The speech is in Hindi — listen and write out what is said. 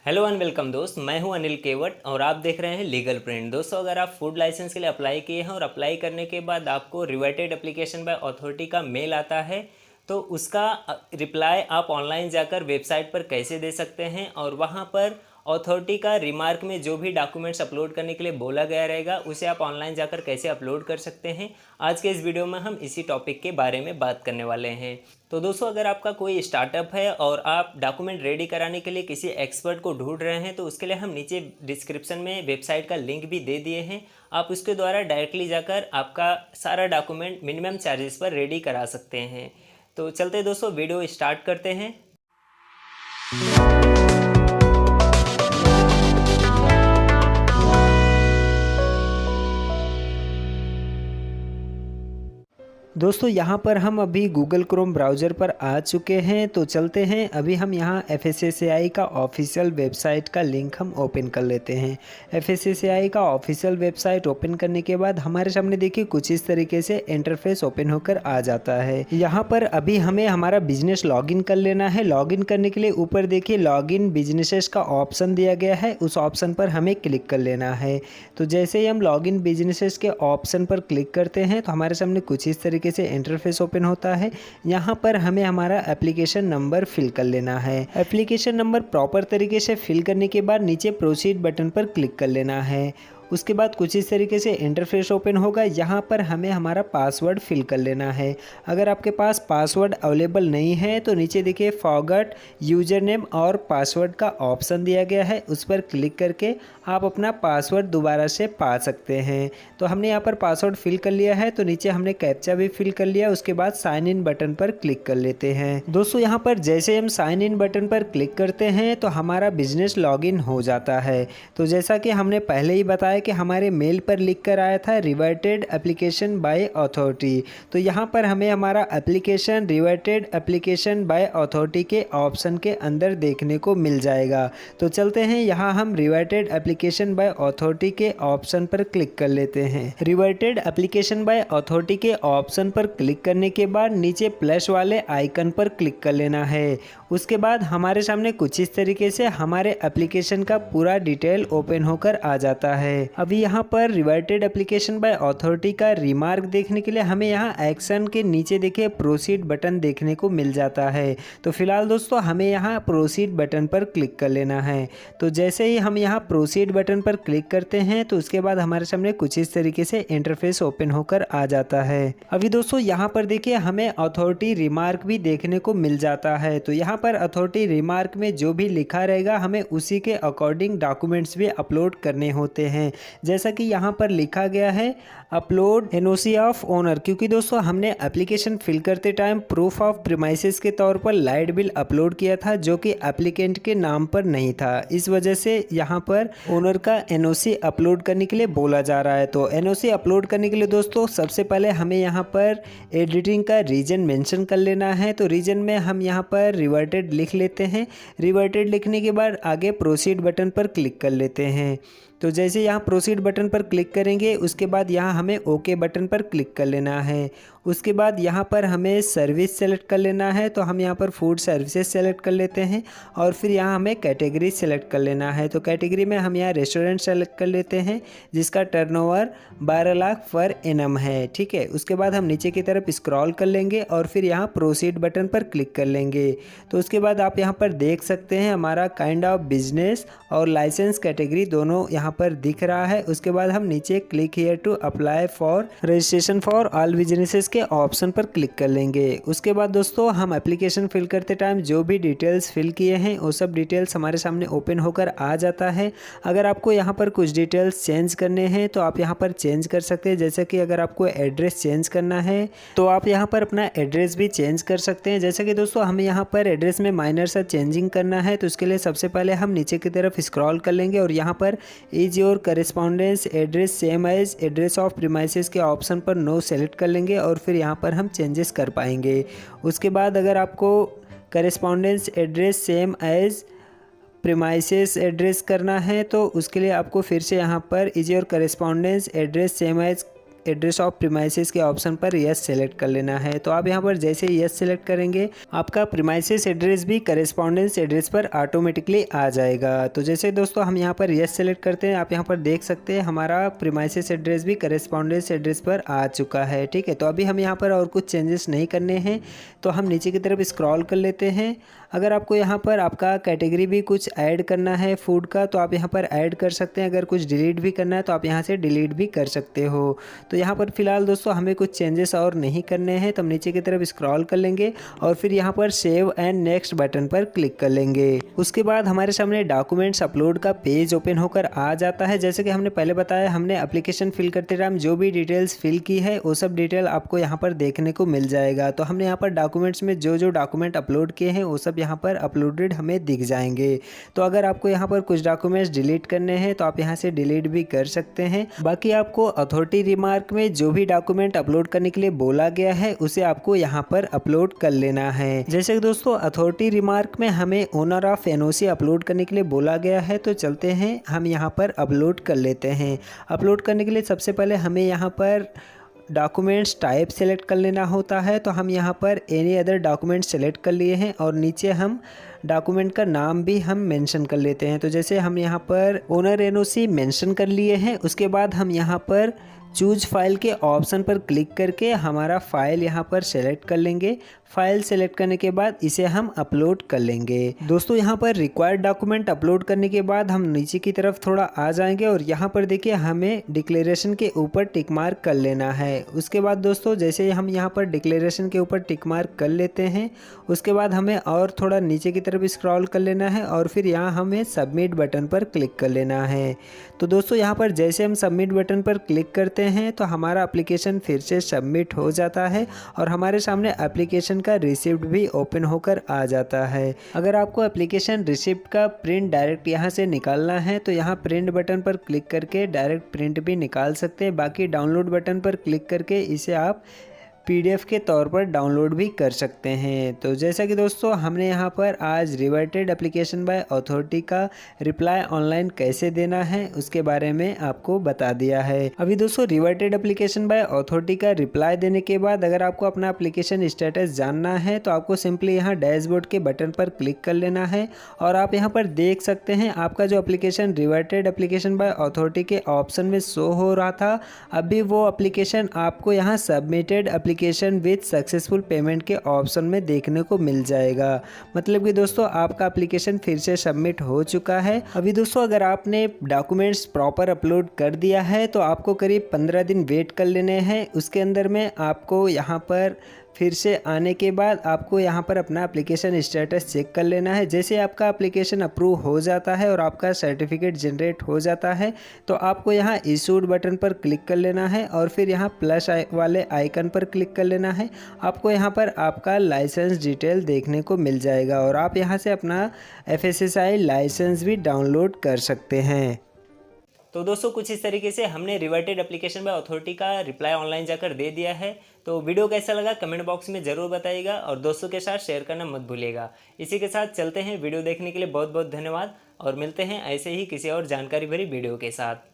हेलो एंड वेलकम दोस्त, मैं हूं अनिल केवट और आप देख रहे हैं लीगल प्रिंट। दोस्तों, अगर आप फूड लाइसेंस के लिए अप्लाई किए हैं और अप्लाई करने के बाद आपको रिवर्टेड एप्लीकेशन बाय अथॉरिटी का मेल आता है, तो उसका रिप्लाई आप ऑनलाइन जाकर वेबसाइट पर कैसे दे सकते हैं और वहां पर अथॉरिटी का रिमार्क में जो भी डॉक्यूमेंट्स अपलोड करने के लिए बोला गया रहेगा उसे आप ऑनलाइन जाकर कैसे अपलोड कर सकते हैं, आज के इस वीडियो में हम इसी टॉपिक के बारे में बात करने वाले हैं। तो दोस्तों, अगर आपका कोई स्टार्टअप है और आप डॉक्यूमेंट रेडी कराने के लिए किसी एक्सपर्ट को ढूंढ रहे हैं, तो उसके लिए हम नीचे डिस्क्रिप्शन में वेबसाइट का लिंक भी दे दिए हैं। आप उसके द्वारा डायरेक्टली जाकर आपका सारा डॉक्यूमेंट मिनिमम चार्जेस पर रेडी करा सकते हैं। तो चलते दोस्तों, वीडियो स्टार्ट करते हैं। दोस्तों, यहाँ पर हम अभी गूगल क्रोम ब्राउज़र पर आ चुके हैं। तो चलते हैं, अभी हम यहाँ FSSAI का ऑफिशियल वेबसाइट का लिंक हम ओपन कर लेते हैं। FSSAI का ऑफिशियल वेबसाइट ओपन करने के बाद हमारे सामने देखिए कुछ इस तरीके से इंटरफेस ओपन होकर आ जाता है। यहाँ पर अभी हमें हमारा बिजनेस लॉगिन कर लेना है। लॉगिन करने के लिए ऊपर देखिए लॉगिन बिजनेसेस का ऑप्शन दिया गया है, उस ऑप्शन पर हमें क्लिक कर लेना है। तो जैसे ही हम लॉगिन बिजनेसेस के ऑप्शन पर क्लिक करते हैं तो हमारे सामने कुछ इस तरीके से इंटरफेस ओपन होता है। यहाँ पर हमें हमारा एप्लीकेशन नंबर फिल कर लेना है। एप्लीकेशन नंबर प्रॉपर तरीके से फिल करने के बाद नीचे प्रोसीड बटन पर क्लिक कर लेना है। उसके बाद कुछ इस तरीके से इंटरफेस ओपन होगा। यहाँ पर हमें हमारा पासवर्ड फिल कर लेना है। अगर आपके पास पासवर्ड अवेलेबल नहीं है तो नीचे देखिए फॉरगॉट यूजर नेम और पासवर्ड का ऑप्शन दिया गया है, उस पर क्लिक करके आप अपना पासवर्ड दोबारा से पा सकते हैं। तो हमने यहाँ पर पासवर्ड फिल कर लिया है, तो नीचे हमने कैप्चा भी फिल कर लिया। उसके बाद साइन इन बटन पर क्लिक कर लेते हैं। दोस्तों, यहाँ पर जैसे हम साइन इन बटन पर क्लिक करते हैं तो हमारा बिजनेस लॉगिन हो जाता है। तो जैसा कि हमने पहले ही बताया कि हमारे मेल पर लिख कर आया था रिवर्टेड एप्लीकेशन बाय अथॉरिटी, तो यहाँ पर हमें हमारा application reverted application by authority के ऑप्शन के अंदर देखने को मिल जाएगा। तो चलते हैं, यहाँ हम रिवर्टेड एप्लीकेशन बाय अथॉरिटी के ऑप्शन पर क्लिक कर लेते हैं। रिवर्टेड एप्लीकेशन बाय अथॉरिटी के ऑप्शन पर क्लिक करने के बाद नीचे प्लस वाले आइकन पर क्लिक कर लेना है। उसके बाद हमारे सामने कुछ इस तरीके से हमारे एप्लीकेशन का पूरा डिटेल ओपन होकर आ जाता है। अभी यहाँ पर रिवर्टेड एप्लीकेशन बाय अथॉरिटी का रिमार्क देखने के लिए हमें यहाँ एक्शन के नीचे देखिए प्रोसीड बटन देखने को मिल जाता है। तो फिलहाल दोस्तों, हमें यहाँ प्रोसीड बटन पर क्लिक कर लेना है। तो जैसे ही हम यहाँ प्रोसीड बटन पर क्लिक करते हैं तो उसके बाद हमारे सामने कुछ इस तरीके से इंटरफेस ओपन होकर आ जाता है। अभी दोस्तों, यहाँ पर देखिए हमें अथॉरिटी रिमार्क भी देखने को मिल जाता है। तो यहाँ पर अथॉरिटी रिमार्क में जो भी लिखा रहेगा हमें उसी के अकॉर्डिंग डॉक्यूमेंट्स भी अपलोड करने होते हैं। जैसा कि यहाँ पर लिखा गया है अपलोड एनओसी ऑफ ओनर, क्योंकि दोस्तों हमने एप्लीकेशन फिल करते टाइम प्रूफ ऑफ प्रीमाइसेस के तौर पर लाइट बिल अपलोड किया था जो कि एप्लीकेंट के नाम पर नहीं था। इस वजह से यहाँ पर ओनर का एनओसी अपलोड करने के लिए बोला जा रहा है। तो एनओसी अपलोड करने के लिए दोस्तों सबसे पहले हमें यहाँ पर एडिटिंग का रीजन मेंशन कर लेना है। तो रीजन में हम यहाँ पर रिवर्टेड लिख लेते हैं। रिवर्टेड लिखने के बाद आगे प्रोसीड बटन पर क्लिक कर लेते हैं। तो जैसे यहाँ प्रोसीड बटन पर क्लिक करेंगे उसके बाद यहाँ हमें ओके बटन पर क्लिक कर लेना है। उसके बाद यहाँ पर हमें सर्विस सेलेक्ट कर लेना है। तो हम यहाँ पर फूड सर्विसेज सेलेक्ट कर लेते हैं और फिर यहाँ हमें कैटेगरी सेलेक्ट कर लेना है। तो कैटेगरी में हम यहाँ रेस्टोरेंट सेलेक्ट कर लेते हैं जिसका टर्नओवर 12 लाख पर एनम है। ठीक है, उसके बाद हम नीचे की तरफ स्क्रॉल कर लेंगे और फिर यहाँ प्रोसीड बटन पर क्लिक कर लेंगे। तो उसके बाद आप यहाँ पर देख सकते हैं हमारा काइंड ऑफ बिजनेस और लाइसेंस कैटेगरी दोनों यहाँ पर दिख रहा है। उसके बाद हम नीचे click here to apply for registration for all businesses के ऑप्शन पर क्लिक कर लेंगे। उसके बाद दोस्तों, हम एप्लीकेशन फिल करते टाइम जो भी डिटेल्स फिल किए हैं वो सब डिटेल्स हमारे सामने ओपन होकर आ जाता है। अगर आपको यहाँ पर कुछ डिटेल्स चेंज करने हैं तो आप यहाँ पर चेंज कर सकते हैं। जैसे कि अगर आपको एड्रेस चेंज करना है तो आप यहाँ पर अपना एड्रेस भी चेंज कर सकते हैं। जैसे कि दोस्तों, हमें यहाँ पर एड्रेस में माइनर सा चेंजिंग करना है तो उसके लिए सबसे पहले हम नीचे की तरफ स्क्रॉल कर लेंगे और यहाँ पर is your correspondence address same as address of premises के ऑप्शन पर नो सेलेक्ट कर लेंगे और फिर यहाँ पर हम चेंजेस कर पाएंगे। उसके बाद अगर आपको correspondence address same as premises address करना है तो उसके लिए आपको फिर से यहाँ पर is your correspondence address same as address of premises के ऑप्शन पर यस सेलेक्ट कर लेना है। तो आप यहाँ पर जैसे यस सेलेक्ट करेंगे आपका प्रीमाइसेस एड्रेस भी करेस्पॉन्डेंस एड्रेस पर ऑटोमेटिकली आ जाएगा। तो जैसे दोस्तों हम यहाँ पर यस सेलेक्ट करते हैं, आप यहाँ पर देख सकते हैं हमारा प्रीमाइसेस एड्रेस भी करेस्पॉन्डेंस एड्रेस पर आ चुका है। ठीक है, तो अभी हम यहाँ पर और कुछ चेंजेस नहीं करने हैं, तो हम नीचे की तरफ स्क्रॉल कर लेते हैं। अगर आपको यहाँ पर आपका कैटेगरी भी कुछ ऐड करना है फूड का, तो आप यहाँ पर ऐड कर सकते हैं। अगर कुछ डिलीट भी करना है तो आप यहाँ से डिलीट भी कर सकते हो। तो यहाँ पर फिलहाल दोस्तों हमें कुछ चेंजेस और नहीं करने हैं, तो हम नीचे की तरफ स्क्रॉल कर लेंगे और फिर यहाँ पर सेव एंड नेक्स्ट बटन पर क्लिक कर लेंगे। उसके बाद हमारे सामने डॉक्यूमेंट्स अपलोड का पेज ओपन होकर आ जाता है। जैसे कि हमने पहले बताया, हमने एप्लीकेशन फिल करते टाइम जो भी डिटेल्स फिल की है वो सब डिटेल आपको यहाँ पर देखने को मिल जाएगा। तो हमने यहाँ पर डॉक्यूमेंट्स में जो जो डॉक्यूमेंट अपलोड किए हैं वो सब यहाँ पर अपलोडेड हमें दिख जाएंगे। तो अगर आपको यहाँ पर कुछ डॉक्यूमेंट्स डिलीट करने हैं तो आप यहाँ से डिलीट भी कर सकते हैं। बाकी आपको अथॉरिटी रिमार्क में जो भी डॉक्यूमेंट अपलोड करने के लिए बोला गया है उसे आपको यहाँ पर अपलोड कर लेना है। जैसे कि दोस्तों अथॉरिटी रिमार्क में हमें ओनर ऑफ एनओसी अपलोड करने के लिए बोला गया है, तो चलते हैं हम यहाँ पर अपलोड कर लेते हैं। अपलोड करने के लिए सबसे पहले हमें यहाँ पर डॉक्यूमेंट्स टाइप सेलेक्ट कर लेना होता है। तो हम यहाँ पर एनी अदर डॉक्यूमेंट सेलेक्ट कर लिए हैं और नीचे हम डॉक्यूमेंट का नाम भी हम मेंशन कर लेते हैं। तो जैसे हम यहाँ पर ओनर एनओसी मेंशन कर लिए हैं, उसके बाद हम यहाँ पर चूज फाइल के ऑप्शन पर क्लिक करके हमारा फाइल यहाँ पर सेलेक्ट कर लेंगे। फाइल सेलेक्ट करने के बाद इसे हम अपलोड कर लेंगे। दोस्तों यहाँ पर रिक्वायर्ड डॉक्यूमेंट अपलोड करने के बाद हम नीचे की तरफ थोड़ा आ जाएंगे और यहाँ पर देखिए हमें डिक्लेरेशन के ऊपर टिक मार्क कर लेना है। उसके बाद दोस्तों जैसे हम यहाँ पर डिक्लेरेशन के ऊपर टिक मार्क कर लेते हैं, उसके बाद हमें और थोड़ा नीचे की तरफ स्क्रॉल कर लेना है और फिर यहाँ हमें सबमिट बटन पर क्लिक कर लेना है। तो दोस्तों यहाँ पर जैसे हम सबमिट बटन पर क्लिक करते हैं तो हमारा एप्लीकेशन फिर से सबमिट हो जाता है और हमारे सामने एप्लीकेशन का रिसिप्ट भी ओपन होकर आ जाता है। अगर आपको एप्लीकेशन रिसिप्ट का प्रिंट डायरेक्ट यहाँ से निकालना है तो यहाँ प्रिंट बटन पर क्लिक करके डायरेक्ट प्रिंट भी निकाल सकते हैं। बाकी डाउनलोड बटन पर क्लिक करके इसे आप PDF के तौर पर डाउनलोड भी कर सकते हैं। तो जैसा कि दोस्तों हमने यहाँ पर आज रिवर्टेड एप्लीकेशन बाय अथॉरिटी का रिप्लाई ऑनलाइन कैसे देना है उसके बारे में आपको बता दिया है। अभी दोस्तों रिवर्टेड एप्लीकेशन बाय अथॉरिटी का रिप्लाई देने के बाद अगर आपको अपना एप्लीकेशन स्टेटस जानना है तो आपको सिंपली यहाँ डैशबोर्ड के बटन पर क्लिक कर लेना है और आप यहाँ पर देख सकते हैं आपका जो application reverted application by authority के ऑप्शन में शो हो रहा था, अभी वो एप्लीकेशन आपको यहाँ submitted application with successful payment के ऑप्शन में देखने को मिल जाएगा। मतलब कि दोस्तों आपका एप्लीकेशन फिर से सबमिट हो चुका है। अभी दोस्तों अगर आपने डॉक्यूमेंट्स प्रॉपर अपलोड कर दिया है तो आपको करीब 15 दिन वेट कर लेने हैं। उसके अंदर में आपको यहाँ पर फिर से आने के बाद आपको यहाँ पर अपना एप्लीकेशन स्टेटस चेक कर लेना है। जैसे आपका एप्लीकेशन अप्रूव हो जाता है और आपका सर्टिफिकेट जनरेट हो जाता है तो आपको यहाँ इशूड बटन पर क्लिक कर लेना है और फिर यहाँ प्लस वाले आइकन पर क्लिक कर लेना है। आपको यहाँ पर आपका लाइसेंस डिटेल देखने को मिल जाएगा और आप यहाँ से अपना FSSAI लाइसेंस भी डाउनलोड कर सकते हैं। तो दोस्तों कुछ इस तरीके से हमने रिवर्टेड एप्लीकेशन बाय अथॉरिटी का रिप्लाई ऑनलाइन जाकर दे दिया है। तो वीडियो कैसा लगा कमेंट बॉक्स में ज़रूर बताइएगा और दोस्तों के साथ शेयर करना मत भूलिएगा। इसी के साथ चलते हैं, वीडियो देखने के लिए बहुत बहुत धन्यवाद और मिलते हैं ऐसे ही किसी और जानकारी भरी वीडियो के साथ।